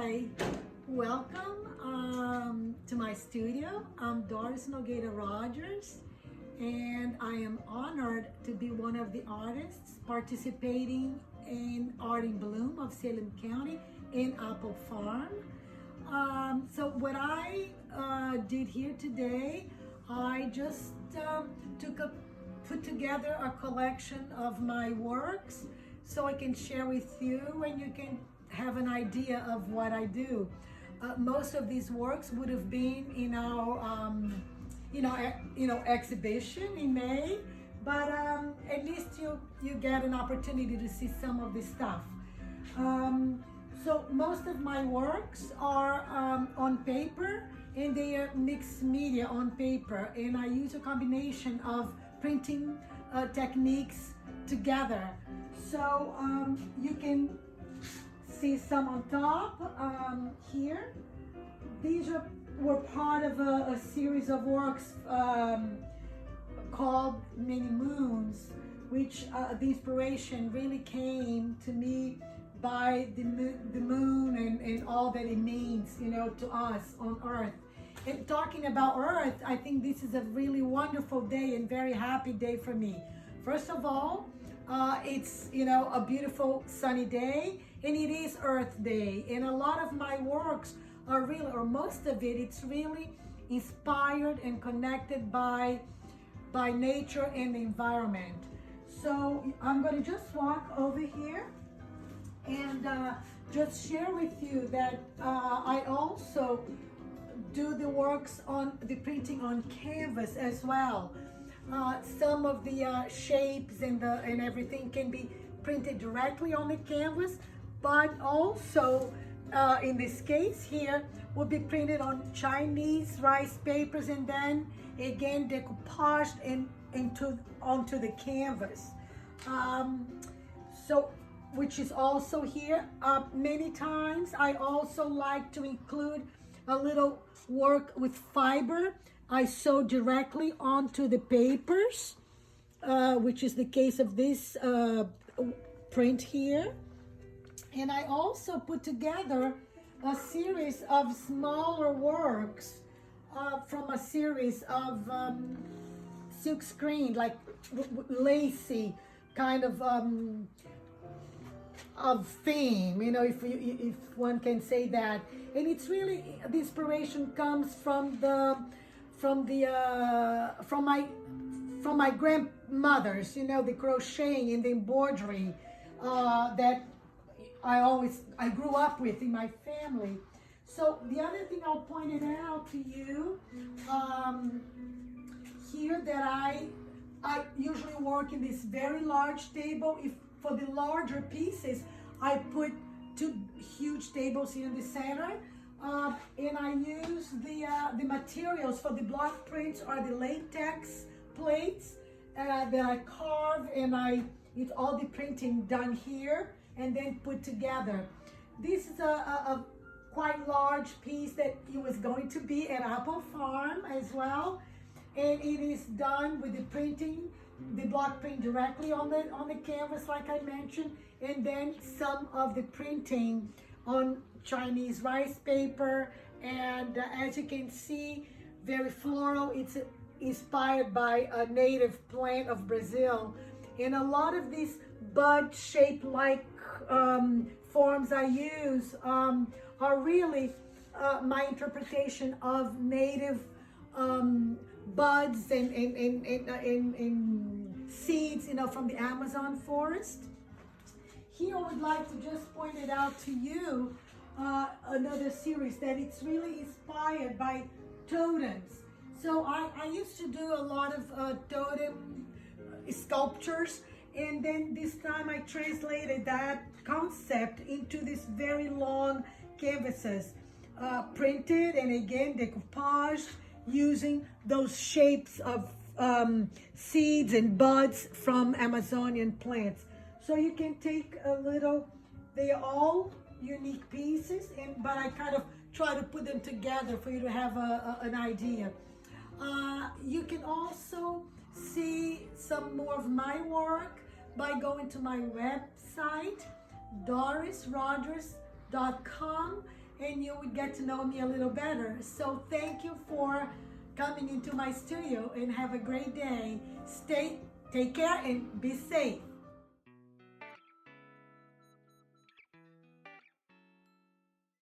Hi, welcome to my studio. I'm Doris Rogers, and I am honored to be one of the artists participating in Art in Bloom of Salem County in Apple Farm. So what I did here today, I just put together a collection of my works so I can share with you and you can have an idea of what I do. Most of these works would have been in our exhibition in May, but at least you get an opportunity to see some of this stuff. So most of my works are on paper, and they are mixed media on paper, and I use a combination of printing techniques together. So you can see some on top here. These were part of a series of works called Many Moons, which the inspiration really came to me by the moon and all that it means, to us on Earth. And talking about Earth, I think this is a really wonderful day and very happy day for me. First of all, it's a beautiful sunny day, and it is Earth Day, and a lot of my works are really, or most of it's really inspired and connected by nature and the environment. So I'm going to just walk over here and just share with you that I also do the works on the printing on canvas as well. Some of the shapes and everything can be printed directly on the canvas, but also in this case here will be printed on Chinese rice papers and then again decoupaged onto the canvas. So which is also here. Many times I also like to include a little work with fiber. I sew directly onto the papers, which is the case of this print here. And I also put together a series of smaller works from a series of silk screen, like lacy kind of theme, if one can say that. And it's really, the inspiration comes from my grandmothers, the crocheting and the embroidery that I grew up with in my family. So the other thing I'll point it out to you here, that I usually work in this very large table. If for the larger pieces, I put two huge tables here in the center, and I use the materials for the block prints are the latex plates that I carve, and it's all the printing done here and then put together. This is a quite large piece that it was going to be at Apple Farm as well, and it is done with the printing, the block print directly on the canvas, like I mentioned, and then some of the printing on Chinese rice paper. And as you can see, very floral. It's inspired by a native plant of Brazil, and a lot of these bud shaped like forms I use are really my interpretation of native buds and seeds, from the Amazon forest. Here I would like to just point it out to you, another series that it's really inspired by totems. So I used to do a lot of totem sculptures, and then this time I translated that concept into these very long canvases, printed and again decoupaged using those shapes of seeds and buds from Amazonian plants. So you can take a little, they are all unique pieces, but I kind of try to put them together for you to have an idea. You can also see some more of my work by going to my website, dorisrogers.com, and you would get to know me a little better. So thank you for coming into my studio, and have a great day. Take care and be safe.